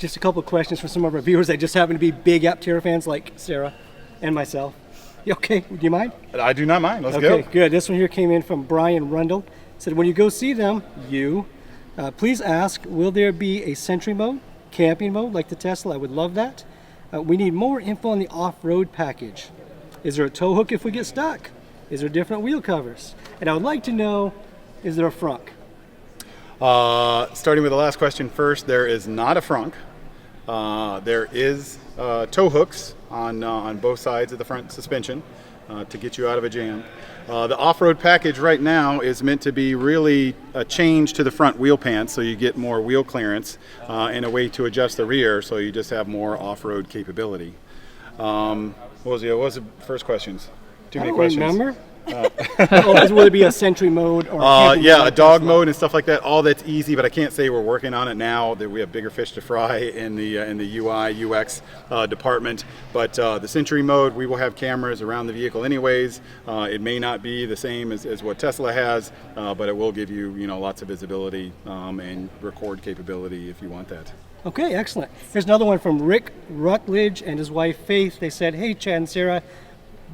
Just a couple of questions from some of our viewers that just happen to be big Aptera fans like Sarah and myself. You okay? Do you mind? I do not mind. Let's go. Okay, good. This one here came in from Brian Rundle. Said, when you go see them, please ask, will there be a Sentry Mode, camping mode like the Tesla? I would love that. We need more info on the off-road package. Is there a tow hook if we get stuck? Is there different wheel covers? And I would like to know, is there a frunk? Starting with the last question first, there is not a frunk. There is tow hooks on both sides of the front suspension to get you out of a jam. The off-road package right now is meant to be really a change to the front wheel pants, so you get more wheel clearance and a way to adjust the rear, so you just have more off-road capability. What was the first questions? Too many questions. Remember? Will it be a Sentry Mode or a dog mode and stuff like that? All that's easy, but I can't say we're working on it now. That we have bigger fish to fry in the UI UX department. But the Sentry Mode, we will have cameras around the vehicle anyways. It may not be the same as what Tesla has, but it will give you lots of visibility and record capability if you want that. Okay, excellent. Here's another one from Rick Rutledge and his wife Faith. They said, "Hey Chad and Sarah,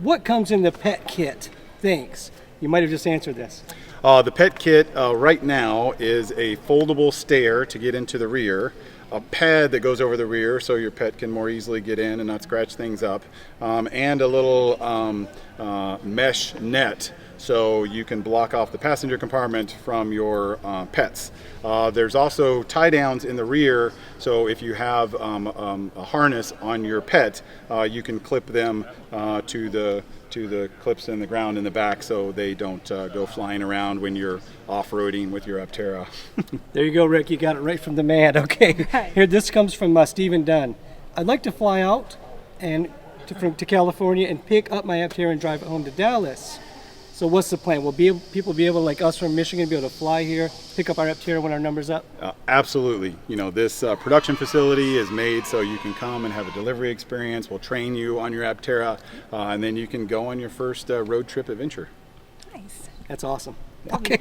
what comes in the pet kit? Thanks." You might have just answered this. The pet kit right now is a foldable stair to get into the rear, a pad that goes over the rear so your pet can more easily get in and not scratch things up, and a little mesh net so you can block off the passenger compartment from your pets. There's also tie downs in the rear, so if you have a harness on your pet, you can clip them to the clips in the ground in the back so they don't go flying around when you're off-roading with your Aptera. There you go, Rick. You got it right from the man. Okay. Here, this comes from Stephen Dunn. I'd like to fly out and to California and pick up my Aptera and drive it home to Dallas. So what's the plan? Will people be able, like us from Michigan, be able to fly here, pick up our Aptera when our number's up? Absolutely. This production facility is made so you can come and have a delivery experience. We'll train you on your Aptera, and then you can go on your first road trip adventure. Nice. That's awesome. Okay.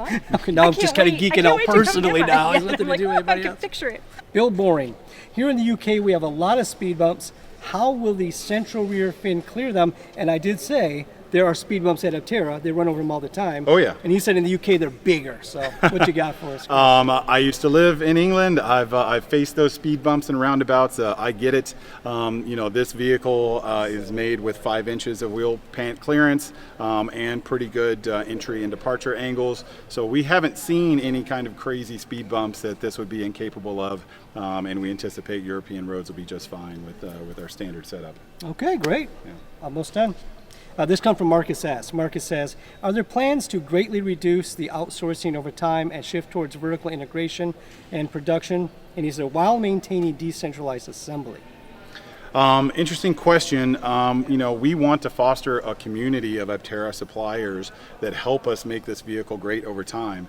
Now I'm just kind of geeking out personally now. It's nothing to do with anybody else. I can picture it. Bill Boring. Here in the UK, we have a lot of speed bumps. How will the central rear fin clear them? And I did say, there are speed bumps at Aptera. They run over them all the time. Oh, yeah. And he said in the UK they're bigger. So what you got for us? I used to live in England. I've faced those speed bumps and roundabouts. I get it. This vehicle is made with 5 inches of wheel pant clearance and pretty good entry and departure angles. So we haven't seen any kind of crazy speed bumps that this would be incapable of. And we anticipate European roads will be just fine with our standard setup. Okay, great. Yeah. Almost done. This comes from Marcus S. Marcus says, are there plans to greatly reduce the outsourcing over time and shift towards vertical integration and production? And he said, while maintaining decentralized assembly. Interesting question. We want to foster a community of Aptera suppliers that help us make this vehicle great over time.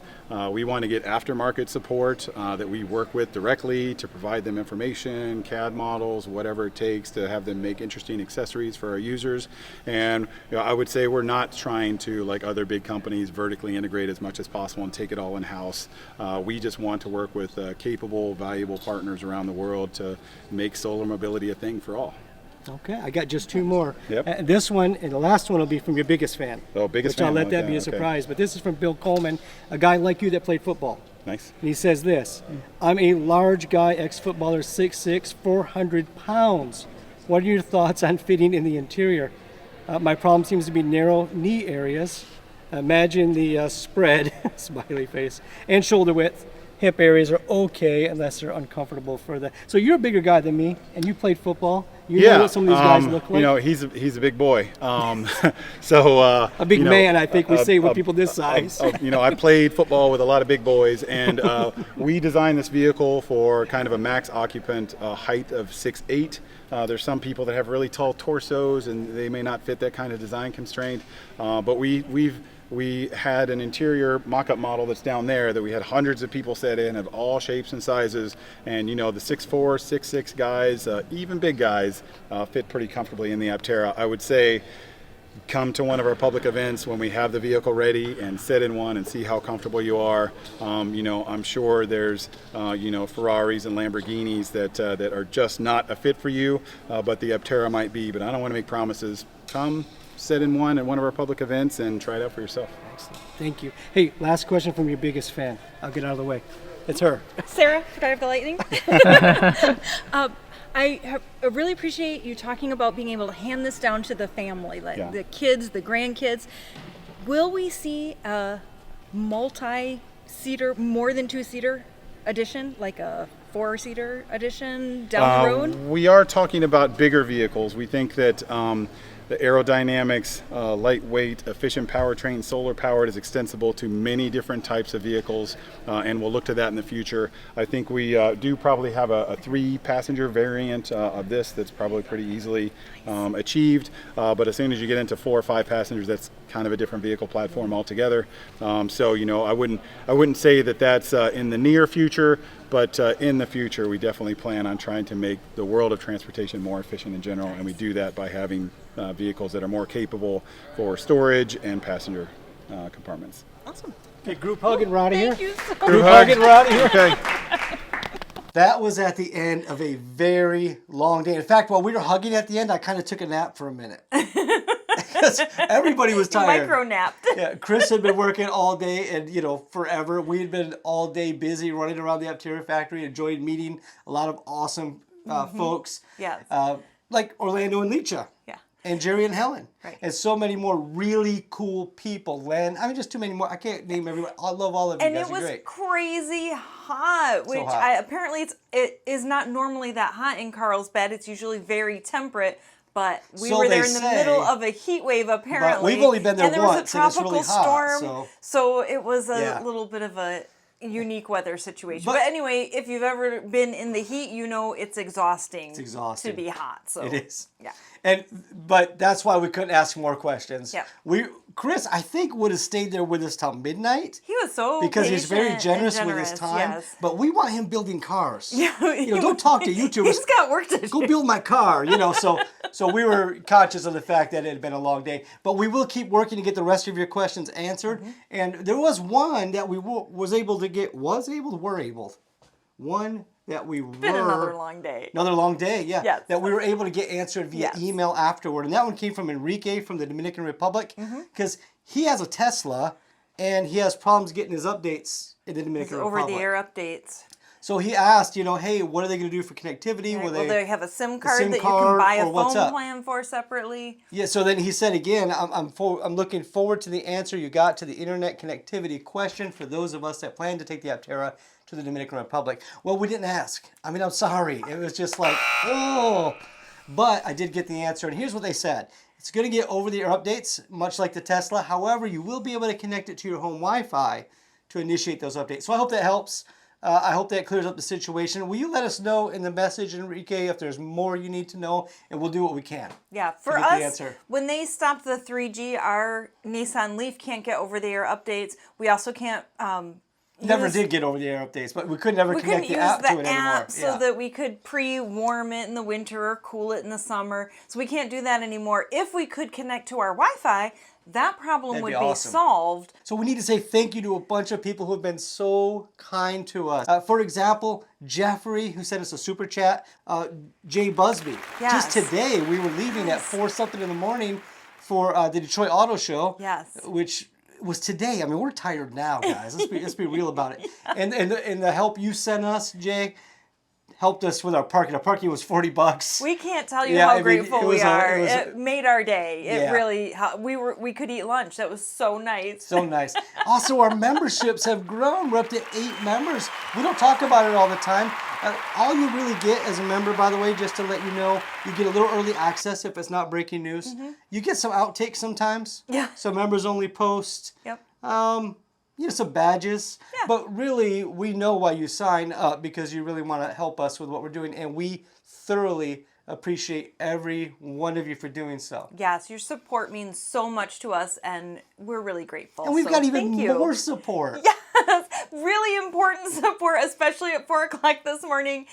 We want to get aftermarket support that we work with directly to provide them information, CAD models, whatever it takes to have them make interesting accessories for our users. And I would say we're not trying to, like other big companies, vertically integrate as much as possible and take it all in-house. We just want to work with capable, valuable partners around the world to make solar mobility a thing for all. Okay, I got just 2 more. Yep. This one and the last one will be from your biggest fan. Oh, biggest which fan. I'll let that be a surprise. But this is from Bill Coleman, a guy like you that played football. Nice. And he says this, I'm a large guy, ex-footballer, 6'6", 400 pounds. What are your thoughts on fitting in the interior? My problem seems to be narrow knee areas. Imagine the spread, smiley face, and shoulder width. Hip areas are okay unless they're uncomfortable for the. So you're a bigger guy than me, and you played football. You know what some of these guys look like. He's a big boy. A big man, I think we say with people this size. I played football with a lot of big boys, and we designed this vehicle for kind of a max occupant height of 6'8". There's some people that have really tall torsos, and they may not fit that kind of design constraint. But we had an interior mock-up model that's down there that we had hundreds of people set in of all shapes and sizes, and the 6'4", 6'6" guys, even big guys, fit pretty comfortably in the Aptera. I would say come to one of our public events when we have the vehicle ready and sit in one and see how comfortable you are. I'm sure there's Ferraris and Lamborghinis that are just not a fit for you, but the Aptera might be. But I don't want to make promises. Come sit in one at one of our public events and try it out for yourself. Excellent. Thank you. Hey, last question from your biggest fan. I'll get out of the way. It's her. Sarah, Founder of the Lightning. I really appreciate you talking about being able to hand this down to the family, like the kids, the grandkids. Will we see a multi-seater, more than two-seater edition, like a four-seater edition down the road? We are talking about bigger vehicles. We think that the aerodynamics, lightweight, efficient powertrain, solar powered is extensible to many different types of vehicles, and we'll look to that in the future. I think we do probably have a 3-passenger variant of this that's probably pretty easily achieved, but as soon as you get into 4 or 5 passengers, that's kind of a different vehicle platform altogether. So I wouldn't say that that's in the near future, but in the future we definitely plan on trying to make the world of transportation more efficient in general, and we do that by having vehicles that are more capable for storage and passenger compartments. Awesome. Okay, group hug and we're out of here. Thank you so much. Group hug and we're out of here. Okay. That was at the end of a very long day. In fact, while we were hugging at the end, I kind of took a nap for a minute. Because everybody was tired. Micro napped. Yeah, Chris had been working all day and, forever. We had been all day busy running around the Aptera factory, enjoyed meeting a lot of awesome folks. Yes. Like Orlando and Lecha. Yeah. And Jerry and Helen. Right. And so many more really cool people. Len, just too many more. I can't name everyone. I love all of you guys. And it was great. crazy hot, which hot. Apparently it is not normally that hot in Carlsbad. It's usually very temperate. But we So were there they in the say, middle of a heat wave, apparently. But we've only been there and there once, was a and it's tropical really hot, storm, so it was a Yeah. little bit of a unique weather situation. But- But anyway, if you've ever been in the heat, it's exhausting. It's exhausting. To be hot. So It is. Yeah. But that's why we couldn't ask more questions. Yeah. Chris, I think, would have stayed there with us till midnight. He was so Because he's very patient generous and with his time. Yes. But we want him building cars. Yeah, Don't talk to YouTubers. He's got work to do. Go build my car, So we were conscious of the fact that it had been a long day. But we will keep working to get the rest of your questions answered. Mm-hmm. And there was one that we were able. One that we were. Been another long day. Another long day, yeah. Yes. That we were able to get answered via Yes. email afterward. And that one came from Enrique from the Dominican Republic. Because he has a Tesla and he has problems getting his updates in the Dominican Republic. Over-the-air updates. So he asked, hey, what are they going to do for connectivity? Will they have a SIM card SIM that you can card, buy a or what's phone up? plan for separately? Yeah, so then he said again, I'm looking forward to the answer you got to the internet connectivity question for those of us that plan to take the Aptera to the Dominican Republic. Well, we didn't ask. I'm sorry. It was just like, oh. But I did get the answer, and here's what they said. It's going to get over-the-air updates, much like the Tesla. However, you will be able to connect it to your home Wi-Fi to initiate those updates. So I hope that helps. I hope that clears up the situation. Will you let us know in the message, Enrique, if there's more you need to know, and we'll do what we can. Yeah, for get the us, answer. when they stopped the 3G, our Nissan Leaf can't get over-the-air updates. We also can't Never did get over-the-air updates, but we could never we connect couldn't the use app the to it anymore. app so that we could pre-warm it in the winter or cool it in the summer. So we can't do that anymore. If we could connect to our Wi-Fi, that problem That'd would be be awesome. solved. So we need to say thank you to a bunch of people who have been so kind to us. For example, Jeffrey, who sent us a super chat, Jay Busby. Yes. Just today, we were leaving at 4-something in the morning for the Detroit Auto Show. Yes. Which was today. We're tired now, guys. Let's be real about it. And the help you sent us, Jay, helped us with our parking. Our parking was $40. We can't tell you Yeah, how grateful we are. it It made our day. It Yeah. really, we could eat lunch. That was so nice. So nice. Also, our memberships have grown. We're up to 8 members. We don't talk about it all the time. All you really get as a member, by the way, just to let you know, you get a little early access if it's not breaking news. You get some outtakes sometimes. Yeah. So members only post. Yep. Some badges. Yeah. But really, we know why you sign up because you really want to help us with what we're doing. And we thoroughly appreciate every one of you for doing so. Yes, your support means so much to us, and we're really grateful. And we've So got even thank you. more support. Yes, really important support, especially at 4 o'clock this morning.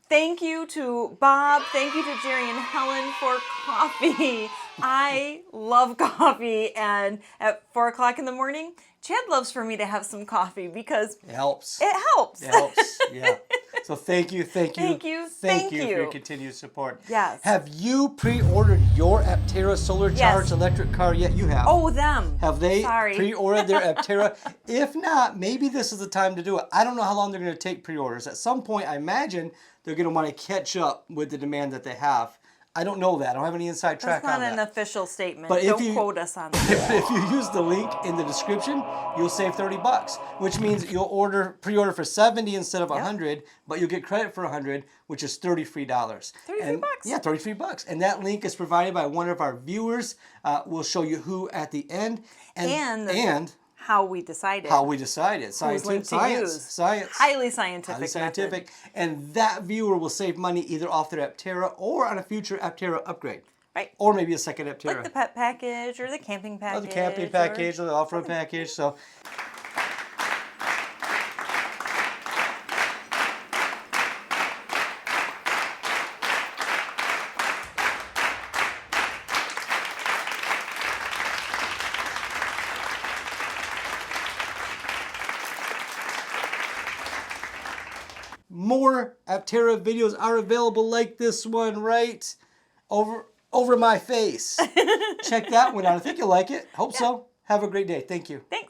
Thank you to Bob. Thank you to Jerry and Helen for coffee. I love coffee, and at 4 o'clock in the morning, Chad loves for me to have some coffee because It helps. it helps. It helps. Yeah. So thank you for Thank you. your continued support. Yes. Have you pre-ordered your Aptera solar charged electric car yet? You have. Oh, them. Have they Sorry. pre-ordered their Aptera? If not, maybe this is the time to do it. I don't know how long they're going to take pre-orders. At some point, I imagine they're going to want to catch up with the demand that they have. I don't know that. I don't have any inside track That's on not that. an official statement. But Don't quote us on that. If you use the link in the description, you'll save $30, which means you'll pre-order for $70 instead of $100, but you'll get credit for $100, which is $30 free. $33. Yeah, $33. And that link is provided by one of our viewers. We'll show you who at the end. And how we decided. Science. Highly scientific. Highly scientific. Method. And that viewer will save money either off their Aptera or on a future Aptera upgrade. Right. Or maybe a second Aptera. Like the pet package or the camping package. Or the camping package or the off-road package. So. More Aptera videos are available like this one right over my face. Check that one out. I think you'll like it. Hope so. Have a great day. Thank you. Thanks.